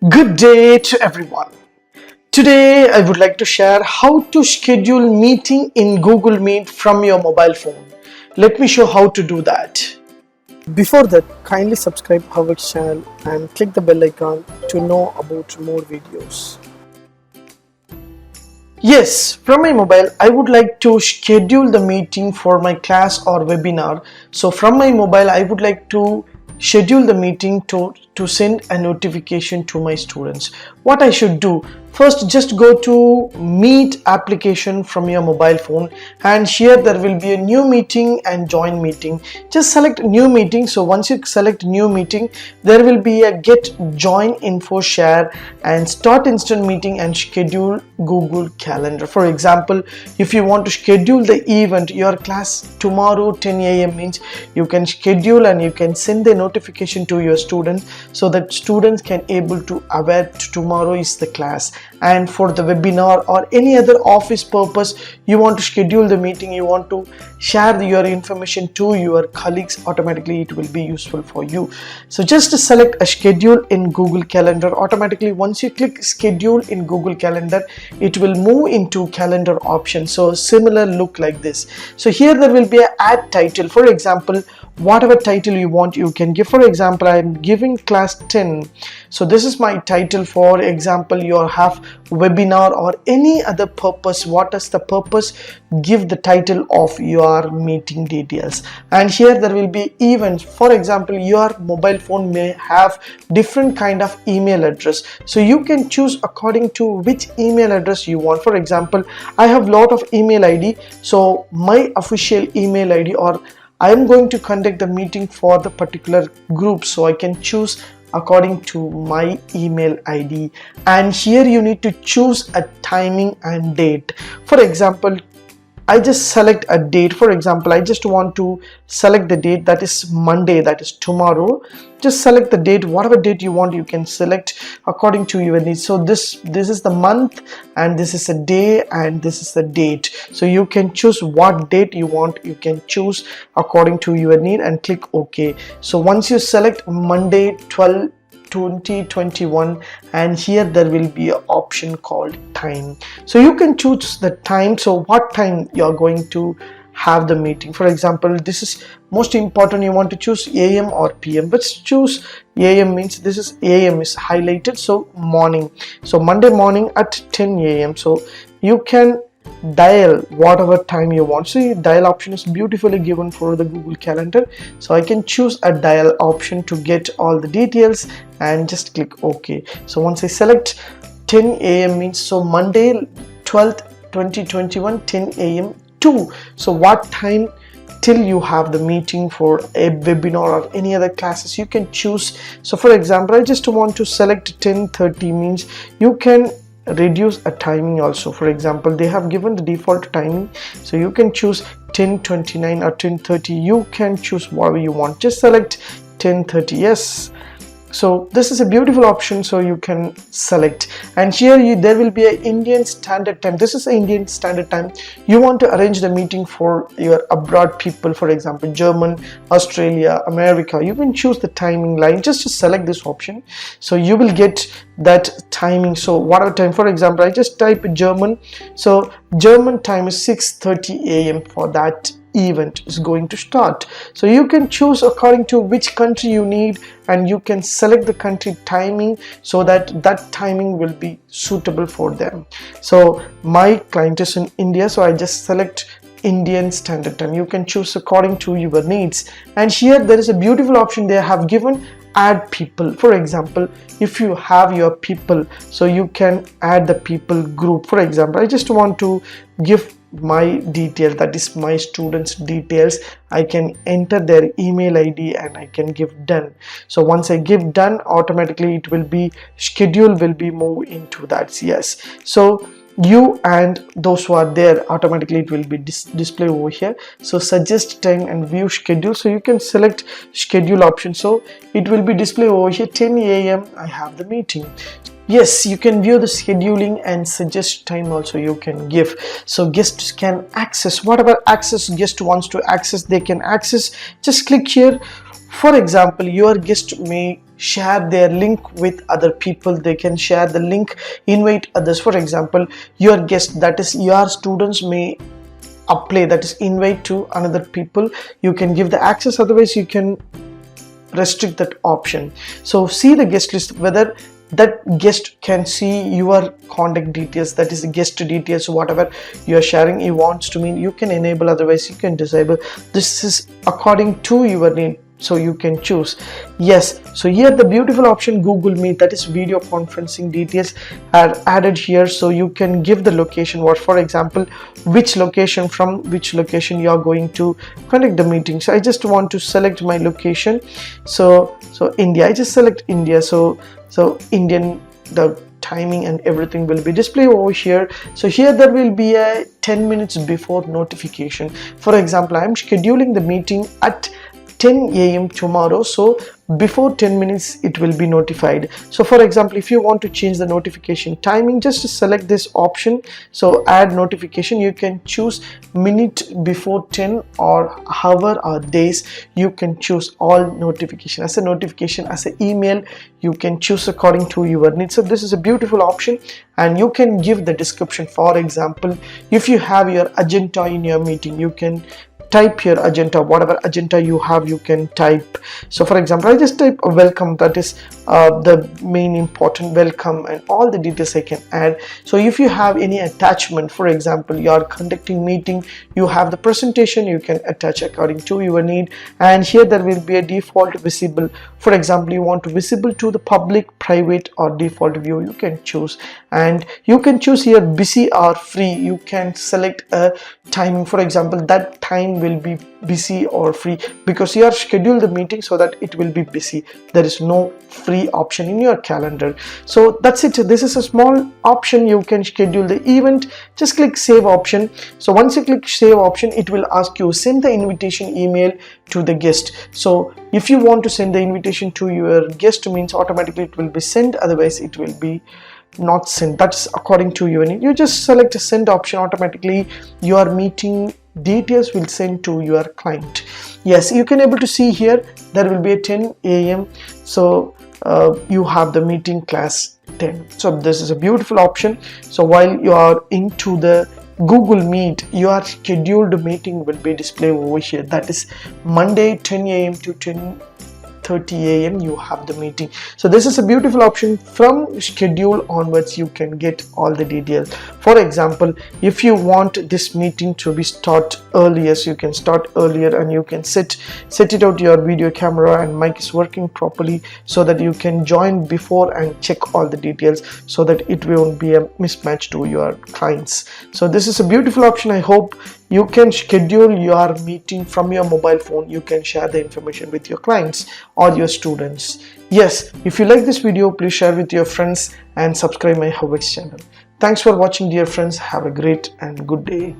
Good day to everyone. Today I would like to share how to schedule meeting in Google Meet from your mobile phone. Let me show how to do that. Before that, kindly subscribe HowXT channel and click the bell icon to know about more videos. Yes, from my mobile, I would like to schedule the meeting for my class or webinar. So from my mobile, I would like to schedule the meeting to send a notification to my students. What I should do? First, just go to Meet application from your mobile phone, and here there will be a new meeting and join meeting. Just select new meeting. So once you select new meeting, there will be a get join info share and start instant meeting and schedule Google Calendar. For example, if you want to schedule the event, your class tomorrow 10 a.m. means you can schedule and you can send the notification to your students so that students can able to aware tomorrow is the class. And for the webinar or any other office purpose, you want to schedule the meeting, you want to share your information to your colleagues, automatically it will be useful for you. So just to select a schedule in Google Calendar. Automatically once you click schedule in Google Calendar, it will move into calendar option. So similar look like this. So here there will be a add title. For example, whatever title you want, you can give. For example, I am giving class 10. So this is my title. For example, you have webinar or any other purpose. What is the purpose? Give the title of your meeting details. And here there will be events. For example, your mobile phone may have different kind of email address. So you can choose according to which email address you want. For example, I have lot of email ID. So my official email ID, or I am going to conduct the meeting for the particular group, so I can choose according to my email ID. And here you need to choose a timing and date. For example, I just select a date. For example, I just want to select the date, that is Monday, that is tomorrow. Just select the date, whatever date you want, you can select according to your needs. So this is the month, and this is a day, and this is the date. So you can choose what date you want, you can choose according to your need and click OK. So once you select Monday 12/2021, and here there will be an option called time. So you can choose the time. So what time you are going to have the meeting. For example, this is most important, you want to choose AM or PM, but choose AM means this is AM is highlighted, so morning. So Monday morning at 10 a.m. so you can dial whatever time you want. So dial option is beautifully given for the Google Calendar. So I can choose a dial option to get all the details and just click OK. So once I select 10 a.m. means so Monday 12th 2021 10 a.m. to, so what time till you have the meeting for a webinar or any other classes, you can choose. So for example, I just want to select 10:30 means you can reduce a timing also. For example, they have given the default timing, so you can choose 10:29 or 10:30. You can choose whatever you want. Just select 10:30. Yes. So this is a beautiful option, so you can select. And here there will be an Indian Standard Time. This is an Indian Standard Time. You want to arrange the meeting for your abroad people, for example German, Australia, America. You can choose the timing line. Just to select this option, so you will get that timing. So whatever time, for example, I just type German. So German time is 6:30 a.m. for that event is going to start. So you can choose according to which country you need, and you can select the country timing so that that timing will be suitable for them. So my client is in India, so I just select Indian Standard Time. You can choose according to your needs. And here there is a beautiful option they have given, add people. For example, if you have your people, so you can add the people group. For example, I just want to give my detail, that is my students details. I can enter their email ID and I can give done. So once I give done, automatically it will be schedule will be moved into that. Yes, so you and those who are there, automatically it will be display over here. So suggest time and view schedule, so you can select schedule option, so it will be display over here 10 a.m. I have the meeting. Yes, you can view the scheduling and suggest time also you can give. So guests can access whatever access guest wants to access, they can access. Just click here. For example, your guest may share their link with other people. They can share the link, invite others. For example, your guest, that is your students, may apply, that is invite to another people. You can give the access, otherwise you can restrict that option. So see the guest list, whether that guest can see your contact details, that is the guest details, whatever you are sharing he wants to mean, you can enable, otherwise you can disable. This is according to your need, so you can choose. Yes, so here the beautiful option Google Meet, that is video conferencing details are added here. So you can give the location, what, for example, which location, from which location you are going to conduct the meeting. So I just want to select my location. So India, I just select India. So Indian, the timing and everything will be displayed over here. So here there will be a 10 minutes before notification. For example, I am scheduling the meeting at 10 a.m. tomorrow, so before 10 minutes it will be notified. So for example, if you want to change the notification timing, just select this option. So add notification, you can choose minute before 10 or hour or days. You can choose all notification, as a notification, as an email, you can choose according to your needs. So this is a beautiful option, and you can give the description. For example, if you have your agenda in your meeting, you can type your agenda, whatever agenda you have you can type. So for example, I just type a welcome, that is the main important welcome, and all the details I can add. So if you have any attachment, for example, you are conducting meeting, you have the presentation, you can attach according to your need. And here there will be a default visible. For example, you want to visible to the public, private or default view, you can choose. And you can choose here busy or free. You can select a timing, for example, that time will be busy or free, because you are scheduled the meeting so that it will be busy. There is no free option in your calendar. So that's it. This is a small option. You can schedule the event. Just click save option. So once you click save option, it will ask you send the invitation email to the guest. So if you want to send the invitation to your guest, means automatically it will be sent, otherwise it will be not sent. That's according to your need. You just select a send option, automatically your meeting details will send to your client. Yes, you can able to see here there will be a 10 a.m. so you have the meeting class 10. So this is a beautiful option. So while you are into the Google Meet, your scheduled meeting will be displayed over here, that is Monday 10 a.m. to 10:30 a.m. you have the meeting. So this is a beautiful option. From schedule onwards you can get all the details. For example, if you want this meeting to be start earlier, so you can start earlier, and you can set it out your video camera and mic is working properly, so that you can join before and check all the details, so that it won't be a mismatch to your clients. So this is a beautiful option. I hope you can schedule your meeting from your mobile phone. You can share the information with your clients or your students. Yes, if you like this video, please share with your friends and subscribe my HowXT channel. Thanks for watching, dear friends. Have a great and good day.